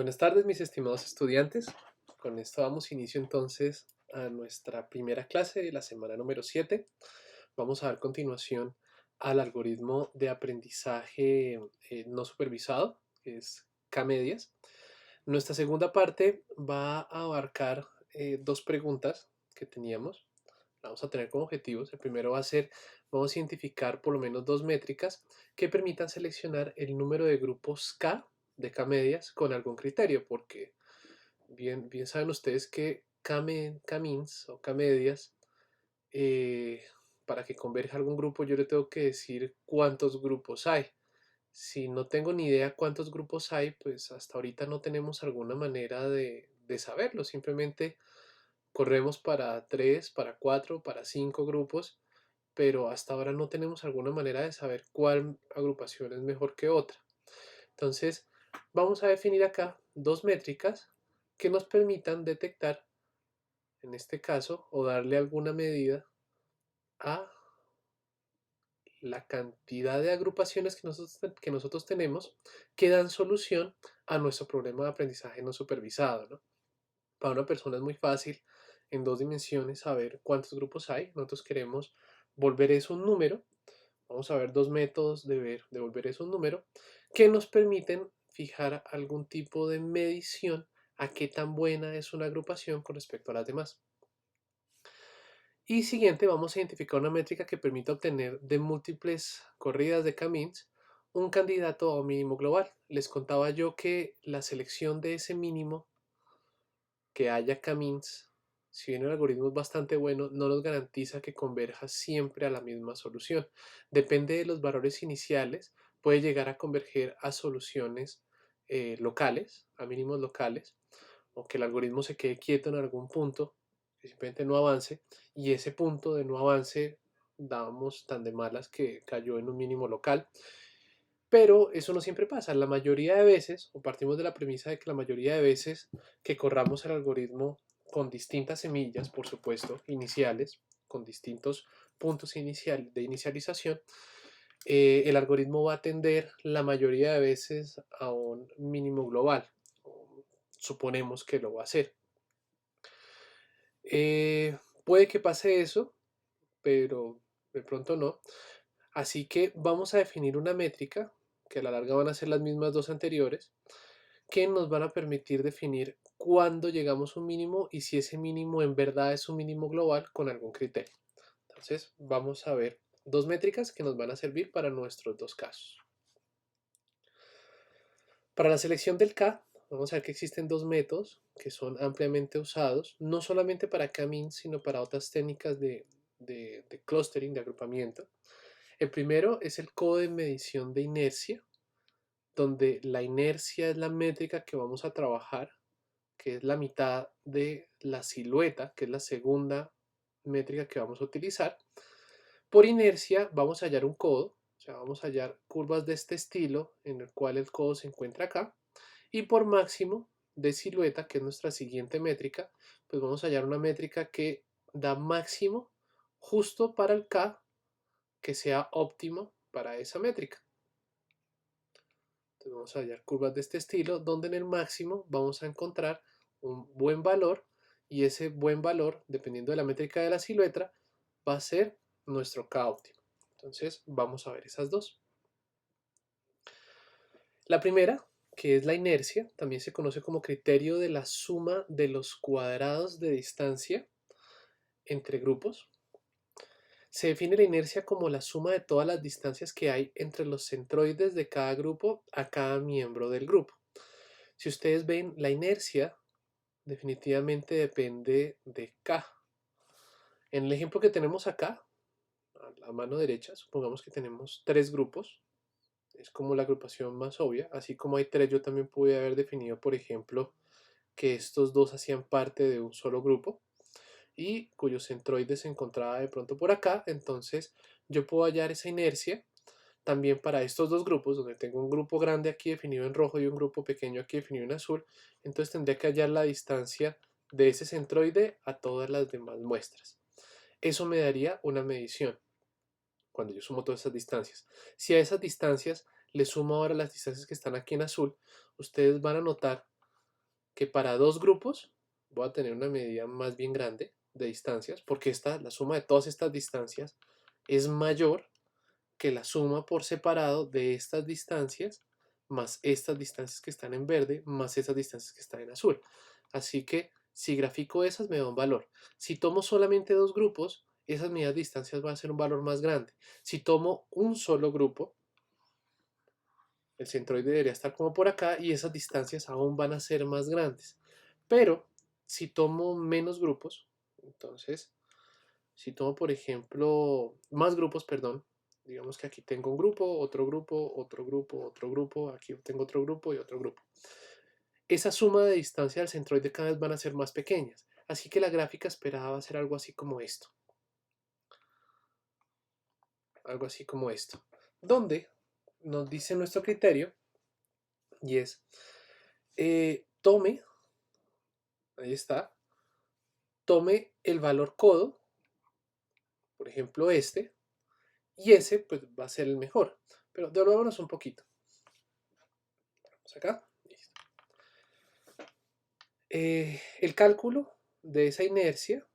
Buenas tardes, mis estimados estudiantes. Con esto damos inicio entonces a nuestra primera clase de la semana número 7. Vamos a dar continuación al algoritmo de aprendizaje no supervisado, que es K-medias. Nuestra segunda parte va a abarcar dos preguntas que teníamos. Vamos a tener como objetivos. El primero va a ser, vamos a identificar por lo menos dos métricas que permitan seleccionar el número de grupos K de K-medias con algún criterio, porque bien saben ustedes que K-means o K-medias, eh, para que converja algún grupo yo le tengo que decir cuántos grupos hay. Si no tengo ni idea cuántos grupos hay, pues hasta ahorita no tenemos alguna manera de saberlo. Simplemente corremos para 3, para 4, para 5 grupos, pero hasta ahora no tenemos alguna manera de saber cuál agrupación es mejor que otra. Entonces, vamos a definir acá dos métricas que nos permitan detectar, en este caso, o darle alguna medida a la cantidad de agrupaciones que nosotros tenemos que dan solución a nuestro problema de aprendizaje no supervisado, ¿no? Para una persona es muy fácil en dos dimensiones saber cuántos grupos hay. Nosotros queremos volver eso un número. Vamos a ver dos métodos de volver eso un número que nos permiten fijar algún tipo de medición a qué tan buena es una agrupación con respecto a las demás. Y siguiente, vamos a identificar una métrica que permita obtener de múltiples corridas de K-means un candidato a un mínimo global. Les contaba yo que la selección de ese mínimo que haya K-means, si bien el algoritmo es bastante bueno, no nos garantiza que converja siempre a la misma solución. Depende de los valores iniciales, puede llegar a converger a soluciones locales, a mínimos locales, o que el algoritmo se quede quieto en algún punto, que simplemente no avance, y ese punto de no avance dábamos tan de malas que cayó en un mínimo local. Pero eso no siempre pasa. La mayoría de veces, o partimos de la premisa de que la mayoría de veces que corramos el algoritmo con distintas semillas, por supuesto, iniciales, con distintos puntos de inicialización, el algoritmo va a tender la mayoría de veces a un mínimo global. Suponemos que lo va a hacer. Puede que pase eso, pero de pronto no. Así que vamos a definir una métrica, que a la larga van a ser las mismas dos anteriores, que nos van a permitir definir cuándo llegamos a un mínimo y si ese mínimo en verdad es un mínimo global con algún criterio. Entonces vamos a ver dos métricas que nos van a servir para nuestros dos casos. Para la selección del K, vamos a ver que existen dos métodos que son ampliamente usados, no solamente para K-means, sino para otras técnicas de clustering, de agrupamiento. El primero es el codo de medición de inercia, donde la inercia es la métrica que vamos a trabajar, que es la mitad de la silueta, que es la segunda métrica que vamos a utilizar. Por inercia vamos a hallar un codo, o sea, vamos a hallar curvas de este estilo en el cual el codo se encuentra acá. Y por máximo de silueta, que es nuestra siguiente métrica, pues vamos a hallar una métrica que da máximo justo para el K que sea óptimo para esa métrica. Entonces vamos a hallar curvas de este estilo, donde en el máximo vamos a encontrar un buen valor, y ese buen valor, dependiendo de la métrica de la silueta, va a ser nuestro K óptimo. Entonces vamos a ver esas dos. La primera, que es la inercia, también se conoce como criterio de la suma de los cuadrados de distancia entre grupos. Se define la inercia como la suma de todas las distancias que hay entre los centroides de cada grupo a cada miembro del grupo. Si ustedes ven, la inercia definitivamente depende de K. En el ejemplo que tenemos acá, a la mano derecha, supongamos que tenemos tres grupos. Es como la agrupación más obvia. Así como hay tres, yo también pude haber definido, por ejemplo, que estos dos hacían parte de un solo grupo y cuyo centroide se encontraba de pronto por acá. Entonces yo puedo hallar esa inercia también para estos dos grupos, donde tengo un grupo grande aquí definido en rojo y un grupo pequeño aquí definido en azul. Entonces tendría que hallar la distancia de ese centroide a todas las demás muestras. Eso me daría una medición cuando yo sumo todas esas distancias. Si a esas distancias le sumo ahora las distancias que están aquí en azul, ustedes van a notar que para dos grupos voy a tener una medida más bien grande de distancias, porque la suma de todas estas distancias es mayor que la suma por separado de estas distancias más estas distancias que están en verde más esas distancias que están en azul. Así que si grafico esas me da un valor. Si tomo solamente dos grupos, esas medidas de distancias van a ser un valor más grande. Si tomo un solo grupo, el centroide debería estar como por acá y esas distancias aún van a ser más grandes. Pero si tomo menos grupos, entonces, si tomo por ejemplo más grupos, perdón, digamos que aquí tengo un grupo, otro grupo, otro grupo, otro grupo, aquí tengo otro grupo y otro grupo. Esa suma de distancia del centroide cada vez van a ser más pequeñas. Así que la gráfica esperada va a ser algo así como esto. Algo así como esto. Donde nos dice nuestro criterio y es, tome, ahí está, tome el valor codo, por ejemplo este, y ese pues va a ser el mejor. Pero devolvámonos un poquito. Vamos acá. Listo. El cálculo de esa inercia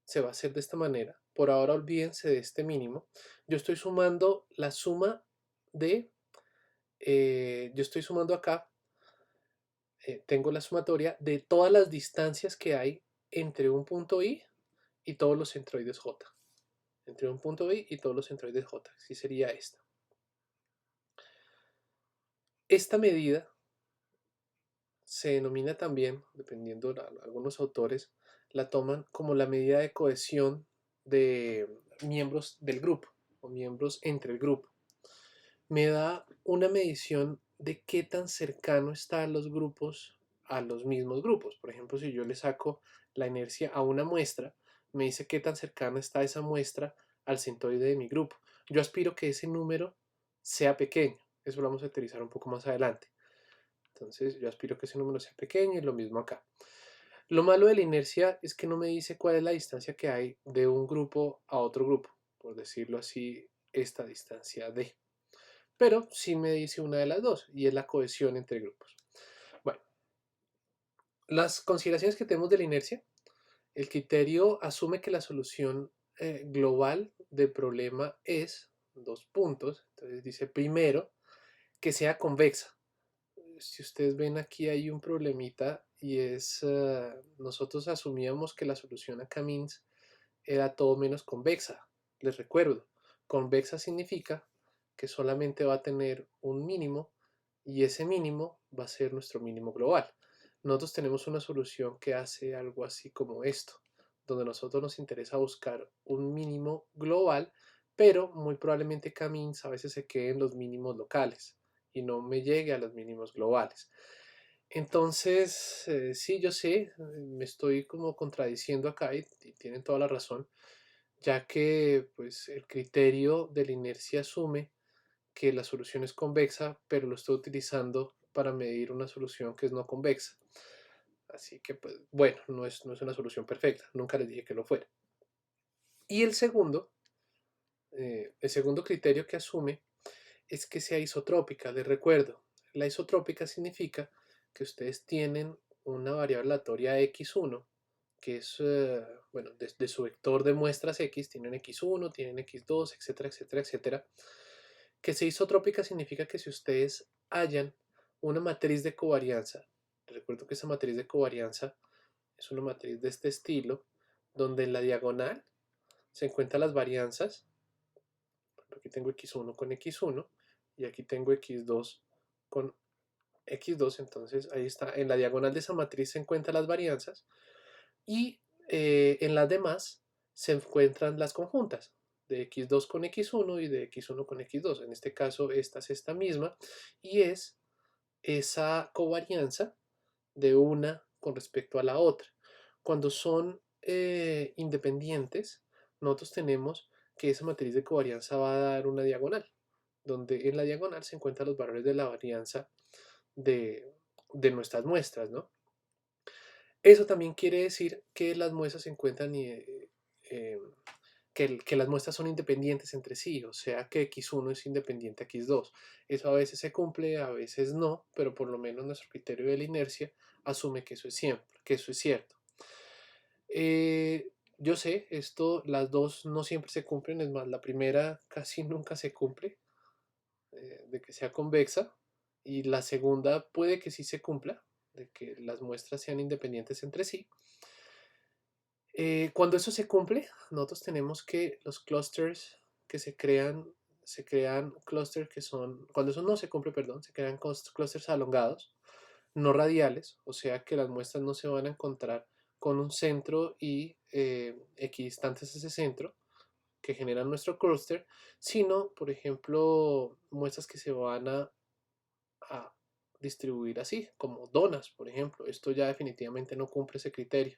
se va a hacer de esta manera. Por ahora olvídense de este mínimo. Yo estoy sumando la suma de, yo estoy sumando acá, tengo la sumatoria de todas las distancias que hay entre un punto I y todos los centroides J. Entre un punto I y todos los centroides J. Así sería esta. Esta medida se denomina también, dependiendo de algunos autores, la toman como la medida de cohesión de miembros del grupo o miembros entre el grupo. Me da una medición de qué tan cercano están los grupos a los mismos grupos. Por ejemplo, si yo le saco la inercia a una muestra, me dice qué tan cercana está esa muestra al centroide de mi grupo. Yo aspiro que ese número sea pequeño. Eso lo vamos a utilizar un poco más adelante. Entonces yo aspiro que ese número sea pequeño y lo mismo acá. Lo malo de la inercia es que no me dice cuál es la distancia que hay de un grupo a otro grupo, por decirlo así, esta distancia D. Pero sí me dice una de las dos y es la cohesión entre grupos. Bueno, las consideraciones que tenemos de la inercia, el criterio asume que la solución global del problema es dos puntos. Entonces dice primero que sea convexa. Si ustedes ven aquí hay un problemita y es, nosotros asumíamos que la solución a Camins era todo menos convexa. Les recuerdo, convexa significa que solamente va a tener un mínimo y ese mínimo va a ser nuestro mínimo global. Nosotros tenemos una solución que hace algo así como esto, donde a nosotros nos interesa buscar un mínimo global, pero muy probablemente Camins a veces se quede en los mínimos locales y no me llegue a los mínimos globales. Entonces, sí, yo sé, me estoy como contradiciendo acá y tienen toda la razón, ya que pues el criterio de la inercia asume que la solución es convexa, pero lo estoy utilizando para medir una solución que es no convexa. Así que pues bueno, no es una solución perfecta, nunca les dije que lo fuera. Y el segundo criterio que asume es que sea isotrópica. Les recuerdo, la isotrópica significa que ustedes tienen una variable aleatoria x1, que es, bueno, de su vector de muestras x, tienen x1, tienen x2, etcétera, etcétera, etcétera. Que sea isotrópica significa que si ustedes hallan una matriz de covarianza, recuerdo que esa matriz de covarianza es una matriz de este estilo, donde en la diagonal se encuentran las varianzas. Aquí tengo x1 con x1 y aquí tengo x2 con x2, entonces ahí está, en la diagonal de esa matriz se encuentran las varianzas y en las demás se encuentran las conjuntas de x2 con x1 y de x1 con x2. En este caso esta es esta misma y es esa covarianza de una con respecto a la otra. Cuando son independientes, nosotros tenemos que esa matriz de covarianza va a dar una diagonal, donde en la diagonal se encuentran los valores de la varianza de nuestras muestras, ¿no? Eso también quiere decir que las muestras se encuentran que las muestras son independientes entre sí, o sea que x1 es independiente a x2. Eso a veces se cumple, a veces no, pero por lo menos nuestro criterio de la inercia asume que eso es siempre, que eso es cierto. Yo sé, las dos no siempre se cumplen, es más, la primera casi nunca se cumple, de que sea convexa, y la segunda puede que sí se cumpla, de que las muestras sean independientes entre sí. Cuando eso se cumple, nosotros tenemos que los clusters que se crean clusters que son, cuando eso no se cumple, perdón, se crean clusters alongados, no radiales, o sea que las muestras no se van a encontrar con un centro y equidistantes a ese centro que generan nuestro cluster, sino, por ejemplo, muestras que se van a distribuir así, como donas, por ejemplo. Esto ya definitivamente no cumple ese criterio.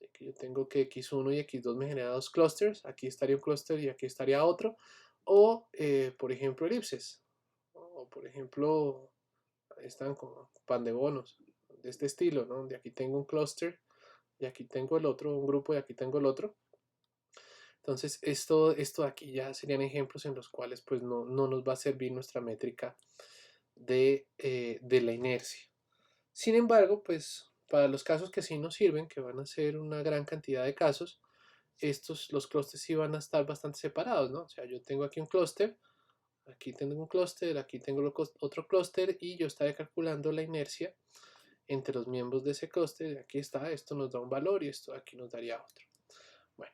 Aquí yo tengo que x1 y x2 me genera dos clusters, aquí estaría un cluster y aquí estaría otro, o por ejemplo elipses, o por ejemplo, ahí están como pan de bonos, de este estilo, ¿no? Donde aquí tengo un cluster y aquí tengo el otro, un grupo y aquí tengo el otro. Entonces, esto de aquí ya serían ejemplos en los cuales pues no nos va a servir nuestra métrica de la inercia. Sin embargo, pues para los casos que sí nos sirven, que van a ser una gran cantidad de casos, los clústeres sí van a estar bastante separados, ¿no? O sea, yo tengo aquí un clúster, aquí tengo un clúster, aquí tengo otro clúster y yo estaré calculando la inercia entre los miembros de ese clúster. Aquí está, esto nos da un valor y esto aquí nos daría otro. Bueno,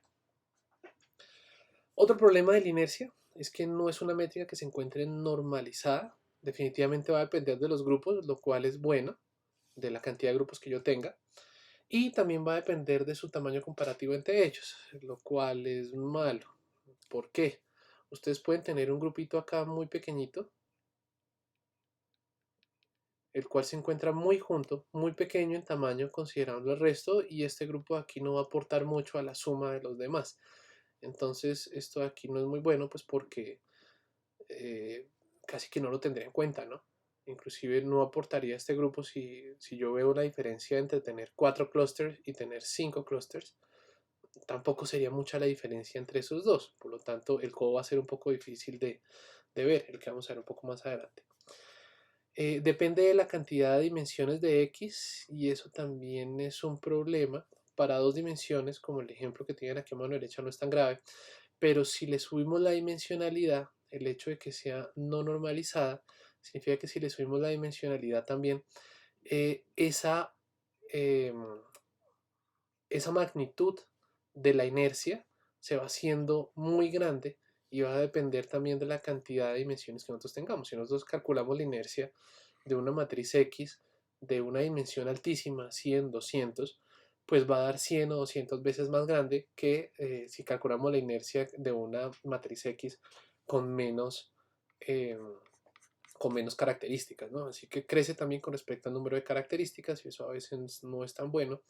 otro problema de la inercia es que no es una métrica que se encuentre normalizada. Definitivamente va a depender de los grupos, lo cual es bueno, de la cantidad de grupos que yo tenga. Y también va a depender de su tamaño comparativo entre ellos, lo cual es malo. ¿Por qué? Ustedes pueden tener un grupito acá muy pequeñito, el cual se encuentra muy junto, muy pequeño en tamaño considerando el resto, y este grupo aquí no va a aportar mucho a la suma de los demás. Entonces esto aquí no es muy bueno, pues porque eh, casi que no lo tendría en cuenta, ¿no? Inclusive no aportaría a este grupo si yo veo la diferencia entre tener 4 clusters y tener 5 clusters. Tampoco sería mucha la diferencia entre esos dos. Por lo tanto, el codo va a ser un poco difícil de ver, el que vamos a ver un poco más adelante. Depende de la cantidad de dimensiones de X y eso también es un problema. Para dos dimensiones, como el ejemplo que tienen aquí a mano derecha, no es tan grave, pero si le subimos la dimensionalidad, el hecho de que sea no normalizada, significa que si le subimos la dimensionalidad también, esa, eh, esa magnitud de la inercia se va haciendo muy grande y va a depender también de la cantidad de dimensiones que nosotros tengamos. Si nosotros calculamos la inercia de una matriz X de una dimensión altísima, 100, 200, pues va a dar 100 o 200 veces más grande que si calculamos la inercia de una matriz X con menos, eh, con menos características, ¿no? Así que crece también con respecto al número de características y eso a veces no es tan bueno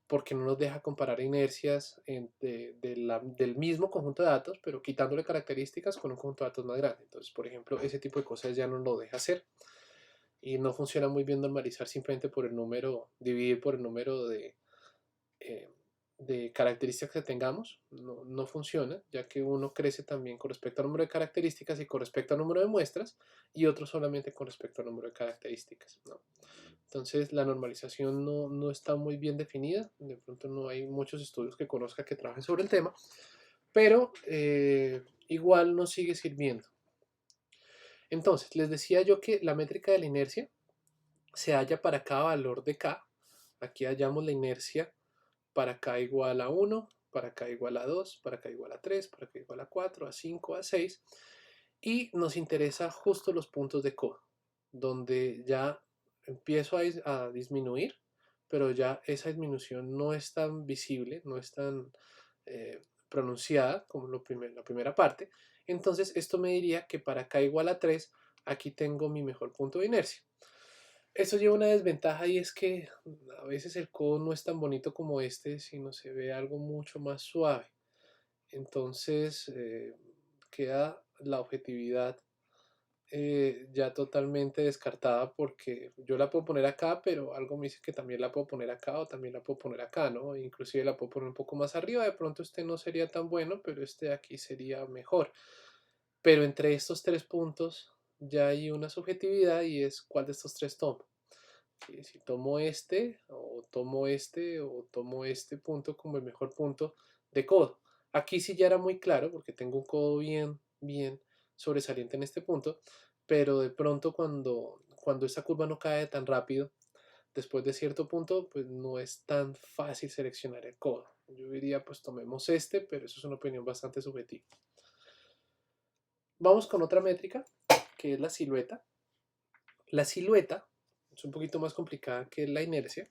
porque no nos deja comparar inercias del mismo conjunto de datos, pero quitándole características con un conjunto de datos más grande. Entonces, por ejemplo, ese tipo de cosas ya no lo deja hacer y no funciona muy bien normalizar simplemente por el número, dividir por el número eh, de características que tengamos. No funciona, ya que uno crece también con respecto al número de características y con respecto al número de muestras y otro solamente con respecto al número de características, ¿no? Entonces la normalización no está muy bien definida, de pronto no hay muchos estudios que conozca que trabajen sobre el tema, pero igual nos sigue sirviendo. Entonces, les decía yo que la métrica de la inercia se halla para cada valor de k. Aquí hallamos la inercia para k igual a 1, para k igual a 2, para k igual a 3, para k igual a 4, a 5, a 6. Y nos interesa justo los puntos de codo, donde ya empiezo a disminuir, pero ya esa disminución no es tan visible, no es tan pronunciada como la primera parte. Entonces esto me diría que para k igual a 3, aquí tengo mi mejor punto de inercia. Eso lleva una desventaja y es que a veces el codo no es tan bonito como este, sino se ve algo mucho más suave. Entonces queda la objetividad ya totalmente descartada porque yo la puedo poner acá, pero algo me dice que también la puedo poner acá o también la puedo poner acá, ¿no? Inclusive la puedo poner un poco más arriba, de pronto este no sería tan bueno, pero este de aquí sería mejor. Pero entre estos tres puntos ya hay una subjetividad y es cuál de estos tres tomo. Si tomo este o tomo este punto como el mejor punto de codo. Aquí sí ya era muy claro porque tengo un codo bien sobresaliente en este punto, pero de pronto cuando esta curva no cae tan rápido, después de cierto punto, pues no es tan fácil seleccionar el codo. Yo diría, pues tomemos este, pero eso es una opinión bastante subjetiva. Vamos con otra métrica, que es la silueta. La silueta es un poquito más complicada que la inercia.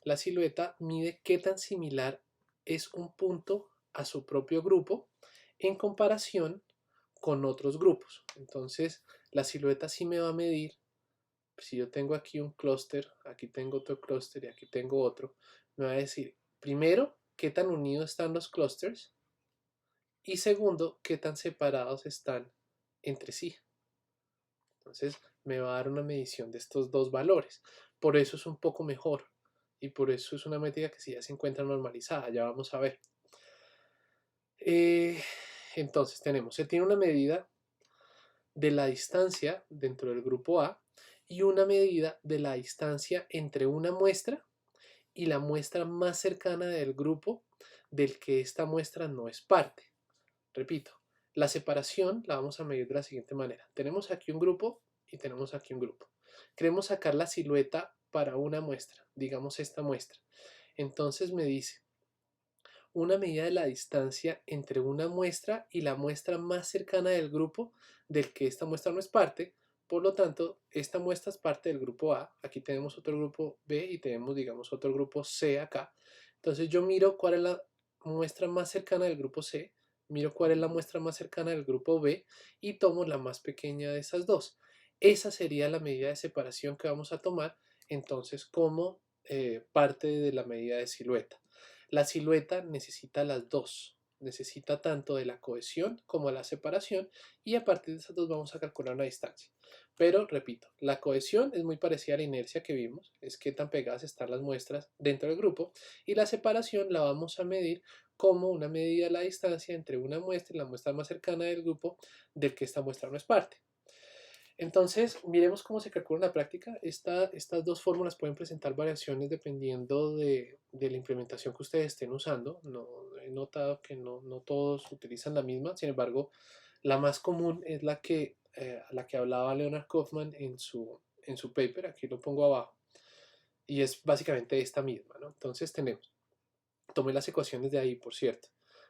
La silueta mide qué tan similar es un punto a su propio grupo en comparación con otros grupos. Entonces, la silueta sí me va a medir, si yo tengo aquí un clúster, aquí tengo otro clúster y aquí tengo otro, me va a decir, primero, qué tan unidos están los clústeres y segundo, qué tan separados están entre sí. Entonces, me va a dar una medición de estos dos valores. Por eso es un poco mejor y por eso es una métrica que sí ya se encuentra normalizada, ya vamos a ver. Entonces tenemos, se tiene una medida de la distancia dentro del grupo A y una medida de la distancia entre una muestra y la muestra más cercana del grupo del que esta muestra no es parte. Repito, la separación la vamos a medir de la siguiente manera. Tenemos aquí un grupo y tenemos aquí un grupo. Queremos sacar la silueta para una muestra, digamos esta muestra. Entonces me dice una medida de la distancia entre una muestra y la muestra más cercana del grupo del que esta muestra no es parte. Por lo tanto, esta muestra es parte del grupo A. Aquí tenemos otro grupo B y tenemos, digamos, otro grupo C acá. Entonces yo miro cuál es la muestra más cercana del grupo C, miro cuál es la muestra más cercana del grupo B y tomo la más pequeña de esas dos. Esa sería la medida de separación que vamos a tomar entonces como parte de la medida de silueta. La silueta necesita las dos, necesita tanto de la cohesión como de la separación y a partir de esas dos vamos a calcular una distancia. Pero repito, la cohesión es muy parecida a la inercia que vimos, es qué tan pegadas están las muestras dentro del grupo y la separación la vamos a medir como una medida de la distancia entre una muestra y la muestra más cercana del grupo del que esta muestra no es parte. Entonces, miremos cómo se calcula en la práctica. Estas dos fórmulas pueden presentar variaciones dependiendo de la implementación que ustedes estén usando. No, he notado que no todos utilizan la misma, sin embargo, la más común es la que hablaba Leonard Kaufman en su paper, aquí lo pongo abajo, y es básicamente esta misma, ¿no? Entonces tenemos, tomé las ecuaciones de ahí, por cierto,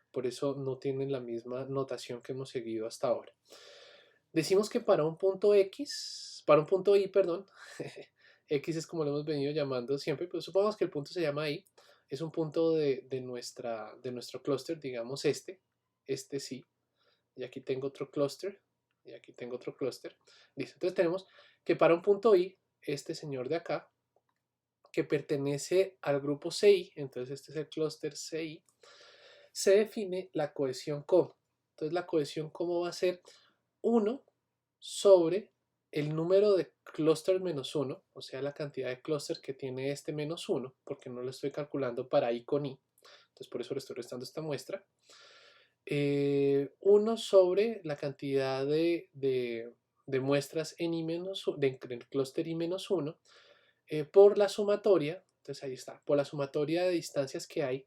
por eso no tienen la misma notación que hemos seguido hasta ahora. Decimos que para un punto X, para un punto Y, perdón, X es como lo hemos venido llamando siempre, pero supongamos que el punto se llama Y, es un punto de nuestro clúster, digamos este sí, y aquí tengo otro clúster, y aquí tengo otro clúster. Listo, entonces tenemos que para un punto Y, este señor de acá, que pertenece al grupo CI, entonces este es el clúster CI, se define la cohesión como. Entonces la cohesión como va a ser 1 sobre el número de clúster menos 1, o sea, la cantidad de clúster que tiene este menos 1, porque no lo estoy calculando para I con I, entonces por eso le estoy restando esta muestra. 1 sobre la cantidad de muestras en I menos, en el clúster I menos 1, por la sumatoria, entonces ahí está, por la sumatoria de distancias que hay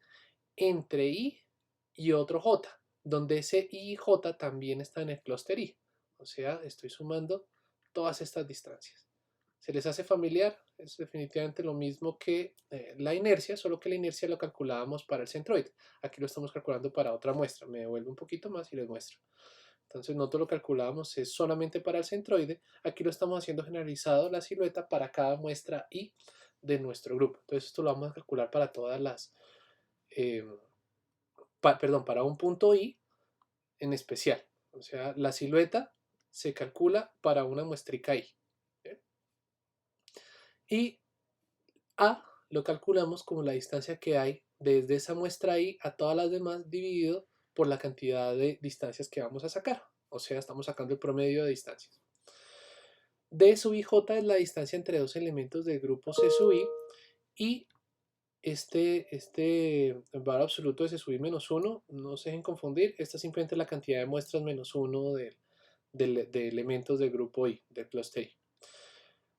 entre I y otro J, donde ese I y J también está en el clúster I. O sea, estoy sumando todas estas distancias. ¿Se les hace familiar? Es definitivamente lo mismo que la inercia, solo que la inercia lo calculábamos para el centroide. Aquí lo estamos calculando para otra muestra. Me devuelvo un poquito más y les muestro. Entonces, nosotros lo calculábamos es solamente para el centroide. Aquí lo estamos haciendo generalizado la silueta para cada muestra I de nuestro grupo. Entonces, esto lo vamos a calcular para todas las... Eh, perdón, para un punto I en especial. O sea, la silueta se calcula para una muestrica I. ¿Bien? Y A lo calculamos como la distancia que hay desde esa muestra I a todas las demás dividido por la cantidad de distancias que vamos a sacar. O sea, estamos sacando el promedio de distancias. D sub i j es la distancia entre dos elementos del grupo C sub i, y este valor absoluto de C sub i menos 1, no se dejen confundir, esta simplemente es la cantidad de muestras menos 1 de elementos del grupo I, del clúster I.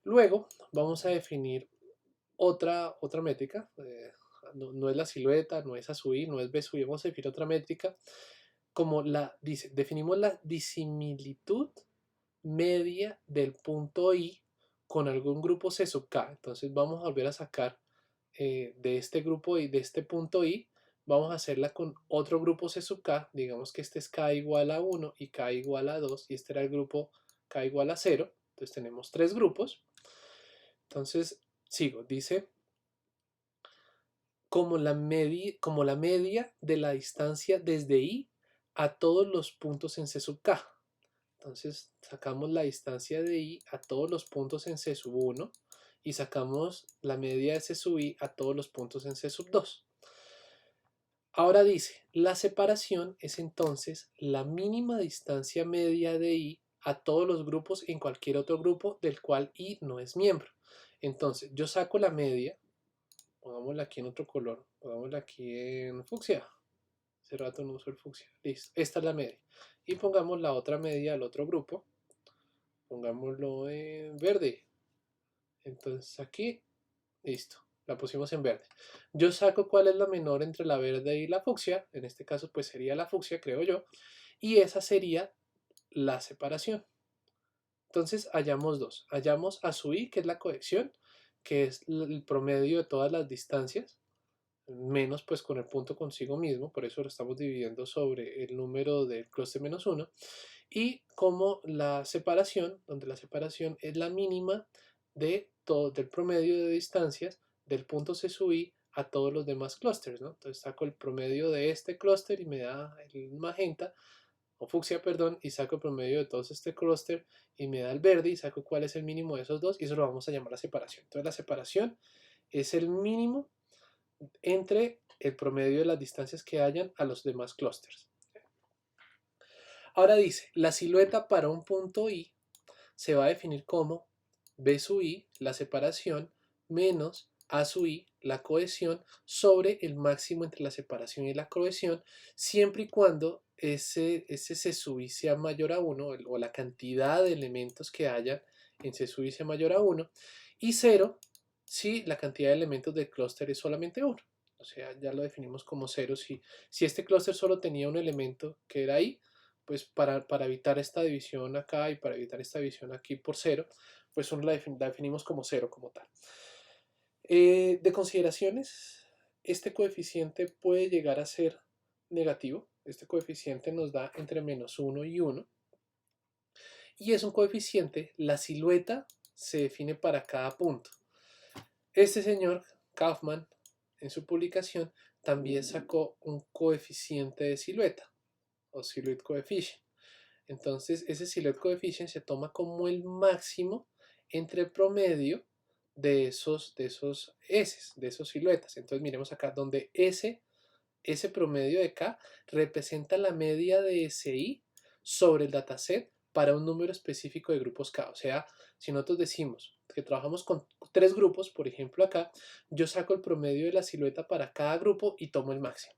Luego vamos a definir otra métrica, no es la silueta, no es A sub i, no es B sub i, vamos a definir otra métrica, como definimos la disimilitud media del punto I con algún grupo C sub K. Entonces vamos a volver a sacar de este grupo I, de este punto I, vamos a hacerla con otro grupo C sub K, digamos que este es K igual a 1 y K igual a 2, y este era el grupo K igual a 0, entonces tenemos tres grupos. Entonces sigo, dice, como la media de la distancia desde I a todos los puntos en C sub K. Entonces sacamos la distancia de I a todos los puntos en C sub 1 y sacamos la media de C sub I a todos los puntos en C sub 2. Ahora dice, la separación es entonces la mínima distancia media de I a todos los grupos en cualquier otro grupo del cual I no es miembro. Entonces yo saco la media, pongámosla aquí en otro color, pongámosla aquí en fucsia. Hace rato no uso el fucsia. Listo, esta es la media. Y pongamos la otra media al otro grupo. Pongámoslo en verde. Entonces aquí, listo, la pusimos en verde. Yo saco cuál es la menor entre la verde y la fucsia. En este caso pues sería la fucsia, creo yo. Y esa sería la separación. Entonces hallamos dos. Hallamos A sub i, que es la cohección, que es el promedio de todas las distancias, menos pues con el punto consigo mismo, por eso lo estamos dividiendo sobre el número del clúster menos 1, y como la separación, donde la separación es la mínima de todo, del promedio de distancias del punto C sub i a todos los demás clústeres, ¿no? Entonces saco el promedio de este clúster y me da el magenta, o fucsia, perdón, y saco el promedio de todos este clúster y me da el verde, y saco cuál es el mínimo de esos dos, y eso lo vamos a llamar la separación. Entonces la separación es el mínimo entre el promedio de las distancias que hayan a los demás clústeres. Ahora dice, la silueta para un punto I se va a definir como B sub I, la separación, menos A sub I, la cohesión, sobre el máximo entre la separación y la cohesión, siempre y cuando ese C sub I sea mayor a 1, o la cantidad de elementos que haya en C sub I sea mayor a 1, y 0 si la cantidad de elementos del clúster es solamente 1. O sea, ya lo definimos como 0. Si este clúster solo tenía un elemento que era I, pues para evitar esta división acá y para evitar esta división aquí por 0, pues la definimos como 0 como tal. De consideraciones, este coeficiente puede llegar a ser negativo. Este coeficiente nos da entre menos 1 y 1. Y es un coeficiente, la silueta se define para cada punto. Este señor Kaufman, en su publicación, también sacó un coeficiente de silueta, o silhouette coefficient. Entonces, ese silhouette coefficient se toma como el máximo entre el promedio de esos S, de esos siluetas. Entonces, miremos acá, donde ese promedio de K representa la media de SI sobre el dataset para un número específico de grupos K. O sea, si nosotros decimos que trabajamos con 3 grupos, por ejemplo acá, yo saco el promedio de la silueta para cada grupo y tomo el máximo.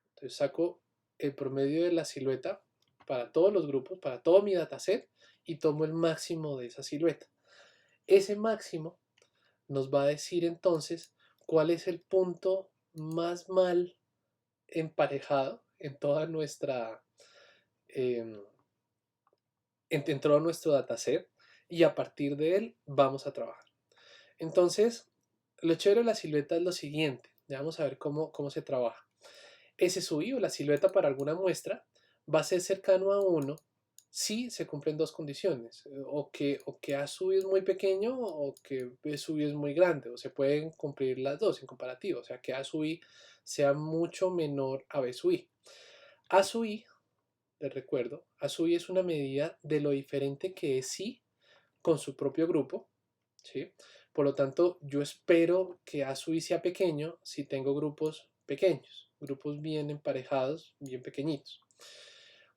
Entonces saco el promedio de la silueta para todos los grupos, para todo mi dataset, y tomo el máximo de esa silueta. Ese máximo nos va a decir entonces cuál es el punto más mal emparejado en toda nuestra en todo nuestro dataset, y a partir de él vamos a trabajar. Entonces, lo chévere de la silueta es lo siguiente. Ya vamos a ver cómo se trabaja. Ese sub i, o la silueta para alguna muestra, va a ser cercano a 1 si se cumplen dos condiciones, o que A sub i es muy pequeño o que B sub i es muy grande, o se pueden cumplir las dos en comparativo, o sea que A sub i sea mucho menor a B sub i. A sub i, les recuerdo, A sub i es una medida de lo diferente que es I con su propio grupo, ¿sí? Por lo tanto, yo espero que A sub i sea pequeño si tengo grupos pequeños, grupos bien emparejados, bien pequeñitos.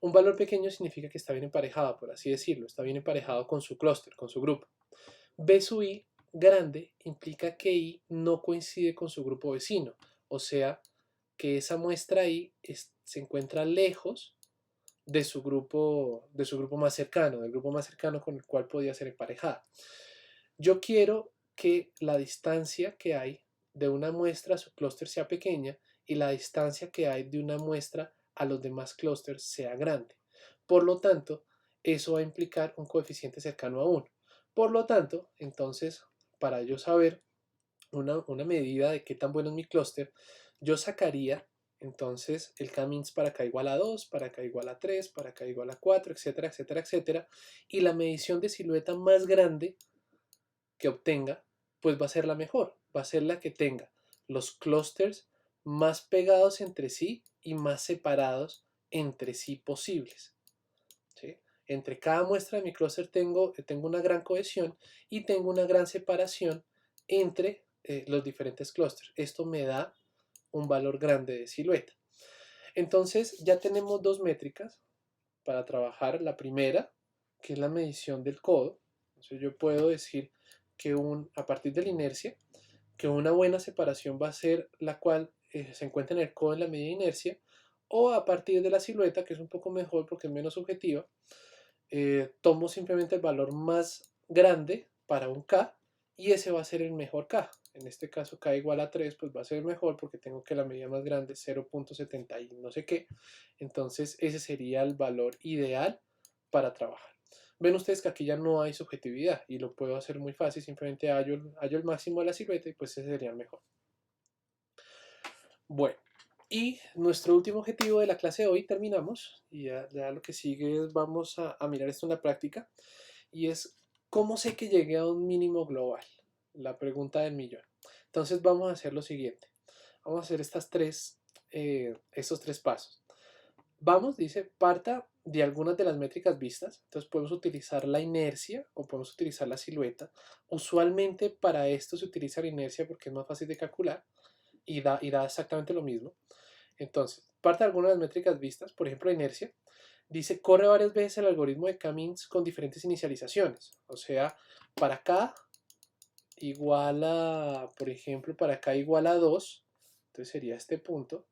Un valor pequeño significa que está bien emparejado, por así decirlo, está bien emparejado con su clúster, con su grupo. B sub i grande implica que i no coincide con su grupo vecino, o sea, que esa muestra i se encuentra lejos de su grupo más cercano, del grupo más cercano con el cual podía ser emparejada. Yo quiero que la distancia que hay de una muestra a su clúster sea pequeña y la distancia que hay de una muestra a los demás clústeres sea grande. Por lo tanto, eso va a implicar un coeficiente cercano a 1. Por lo tanto, entonces, para yo saber una medida de qué tan bueno es mi clúster, yo sacaría entonces el K-means para K igual a 2, para K igual a 3, para K igual a 4, etcétera, etcétera, etcétera. Y la medición de silueta más grande que obtenga, pues va a ser la mejor, va a ser la que tenga los clústeres más pegados entre sí y más separados entre sí posibles. ¿Sí? Entre cada muestra de mi clúster tengo una gran cohesión y tengo una gran separación entre los diferentes clústeres. Esto me da un valor grande de silueta. Entonces ya tenemos dos métricas para trabajar. La primera, que es la medición del codo. Entonces yo puedo decir que a partir de la inercia, que una buena separación va a ser la cual se encuentra en el codo en la medida de inercia, o a partir de la silueta, que es un poco mejor porque es menos subjetiva, tomo simplemente el valor más grande para un K y ese va a ser el mejor K. En este caso K igual a 3, pues va a ser mejor porque tengo que la medida más grande es 0.70 y no sé qué. Entonces ese sería el valor ideal para trabajar. Ven ustedes que aquí ya no hay subjetividad y lo puedo hacer muy fácil, simplemente hallo el máximo de la silueta y pues ese sería el mejor. Bueno, y nuestro último objetivo de la clase de hoy terminamos y ya lo que sigue es vamos a mirar esto en la práctica y es ¿cómo sé que llegué a un mínimo global? La pregunta del millón. Entonces vamos a hacer lo siguiente. Vamos a hacer estos tres pasos. Vamos, dice, parta de algunas de las métricas vistas. Entonces podemos utilizar la inercia o podemos utilizar la silueta. Usualmente para esto se utiliza la inercia porque es más fácil de calcular y da exactamente lo mismo. Entonces, parte de algunas de las métricas vistas, por ejemplo, la inercia, dice, corre varias veces el algoritmo de K-means con diferentes inicializaciones. O sea, para K igual a, por ejemplo, para K igual a 2, entonces sería este punto.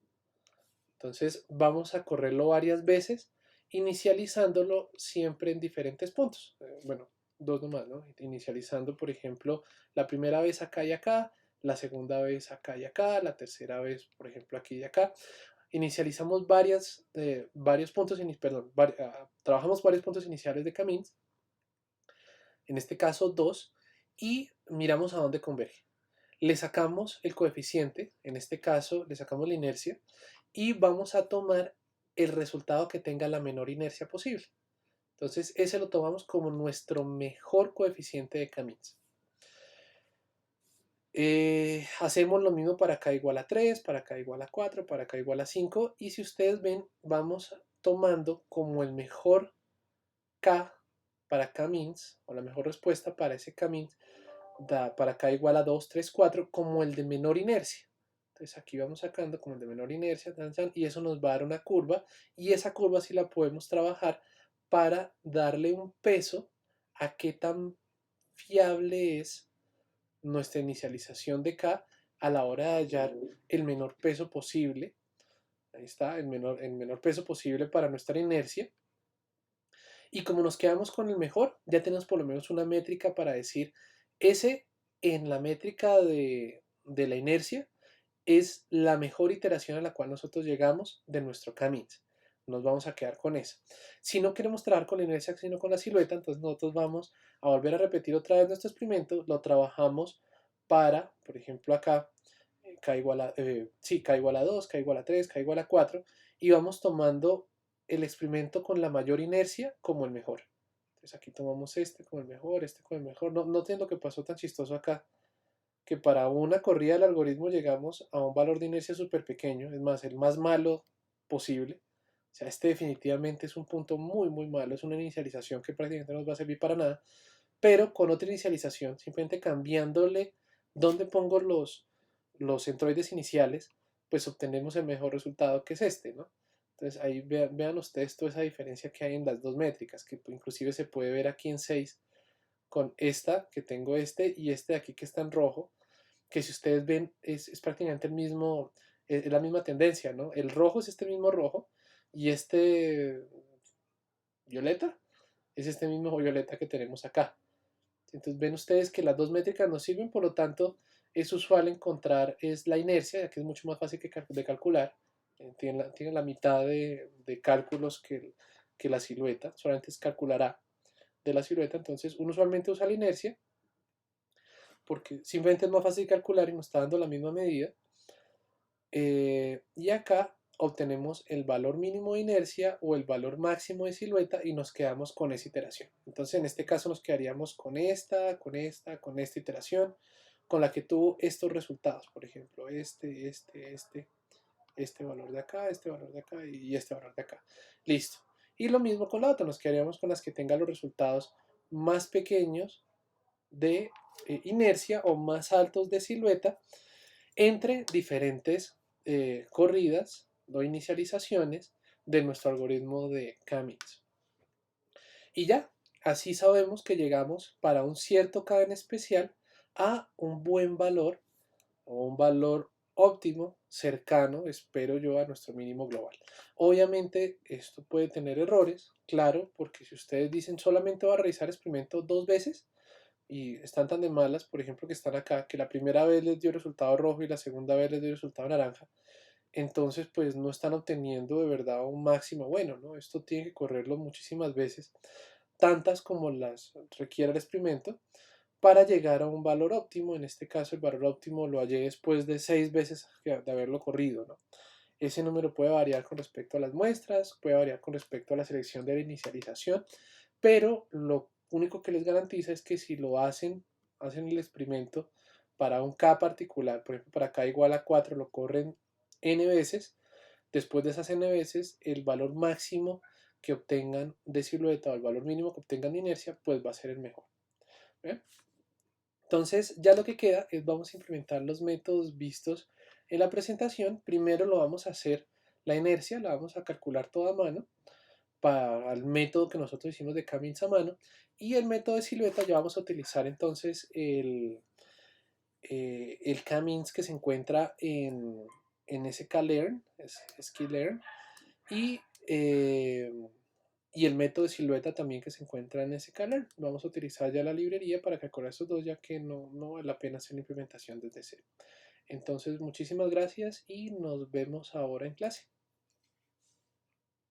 Entonces vamos a correrlo varias veces, inicializándolo siempre en diferentes puntos. Bueno, dos nomás, ¿no? Inicializando, por ejemplo, la primera vez acá y acá, la segunda vez acá y acá, la tercera vez, por ejemplo, aquí y acá. Inicializamos varios puntos, trabajamos varios puntos iniciales de K-means, en este caso 2, y miramos a dónde converge. Le sacamos el coeficiente, en este caso le sacamos la inercia, y vamos a tomar el resultado que tenga la menor inercia posible. Entonces ese lo tomamos como nuestro mejor coeficiente de K-means. Hacemos lo mismo para K igual a 3, para K igual a 4, para K igual a 5, y si ustedes ven, vamos tomando como el mejor K para K-means, o la mejor respuesta para ese K-means, para K igual a 2, 3, 4, como el de menor inercia. Entonces aquí vamos sacando como el de menor inercia, y eso nos va a dar una curva, y esa curva sí la podemos trabajar para darle un peso a qué tan fiable es nuestra inicialización de K a la hora de hallar el menor peso posible. Ahí está, el menor peso posible para nuestra inercia. Y como nos quedamos con el mejor, ya tenemos por lo menos una métrica para decir, ese en la métrica de la inercia es la mejor iteración a la cual nosotros llegamos de nuestro K-means. Nos vamos a quedar con eso. Si no queremos trabajar con la inercia, sino con la silueta, entonces nosotros vamos a volver a repetir otra vez nuestro experimento. Lo trabajamos para, por ejemplo, acá, K igual a, K igual a 2, K igual a 3, K igual a 4, y vamos tomando el experimento con la mayor inercia como el mejor. Entonces aquí tomamos este como el mejor, este como el mejor. No entiendo lo que pasó tan chistoso acá, que para una corrida del algoritmo llegamos a un valor de inercia súper pequeño, es más, el más malo posible. O sea, este definitivamente es un punto muy, muy malo, es una inicialización que prácticamente no nos va a servir para nada, pero con otra inicialización, simplemente cambiándole dónde pongo los centroides iniciales, pues obtenemos el mejor resultado que es este, ¿no? Entonces ahí vean ustedes toda esa diferencia que hay en las dos métricas, que inclusive se puede ver aquí en 6 con esta, que tengo este, y este de aquí que está en rojo, que si ustedes ven es prácticamente el mismo, es la misma tendencia, ¿no? El rojo es este mismo rojo, y este violeta es este mismo violeta que tenemos acá. Entonces ven ustedes que las dos métricas nos sirven, por lo tanto es usual encontrar es la inercia, ya que es mucho más fácil de calcular, tiene la mitad de cálculos que la silueta, solamente es calcular A de la silueta, entonces uno usualmente usa la inercia, porque simplemente es más fácil calcular y nos está dando la misma medida, y acá obtenemos el valor mínimo de inercia o el valor máximo de silueta y nos quedamos con esa iteración. Entonces en este caso nos quedaríamos con esta iteración, con la que tuvo estos resultados, por ejemplo, este valor de acá, este valor de acá y este valor de acá. Listo. Y lo mismo con la otra, nos quedaríamos con las que tengan los resultados más pequeños de inercia o más altos de silueta entre diferentes corridas o inicializaciones de nuestro algoritmo de K-means. Y ya, así sabemos que llegamos para un cierto K en especial a un buen valor o un valor óptimo cercano, espero yo, a nuestro mínimo global. Obviamente esto puede tener errores, claro, porque si ustedes dicen solamente va a realizar experimento 2 veces, y están tan de malas, por ejemplo, que están acá, que la primera vez les dio resultado rojo y la segunda vez les dio resultado naranja, entonces pues no están obteniendo de verdad un máximo bueno, ¿no? Esto tiene que correrlo muchísimas veces, tantas como las requiera el experimento, para llegar a un valor óptimo. En este caso el valor óptimo lo hallé después de 6 veces de haberlo corrido, ¿no? Ese número puede variar con respecto a las muestras, puede variar con respecto a la selección de la inicialización, pero lo único que les garantiza es que si lo hacen el experimento para un K particular, por ejemplo, para K igual a 4, lo corren N veces, después de esas N veces, el valor máximo que obtengan de silueta o el valor mínimo que obtengan de inercia, pues va a ser el mejor. ¿Bien? Entonces, ya lo que queda es vamos a implementar los métodos vistos en la presentación. Primero lo vamos a hacer la inercia, la vamos a calcular toda a mano para el método que nosotros hicimos de K-means a mano, y el método de silueta ya vamos a utilizar entonces el K-means que se encuentra en sklearn, sklearn, y, eh, y el método de silueta también que se encuentra en sklearn. Vamos a utilizar ya la librería para calcular estos dos, ya que no vale la pena hacer la implementación desde cero. Entonces, muchísimas gracias y nos vemos ahora en clase.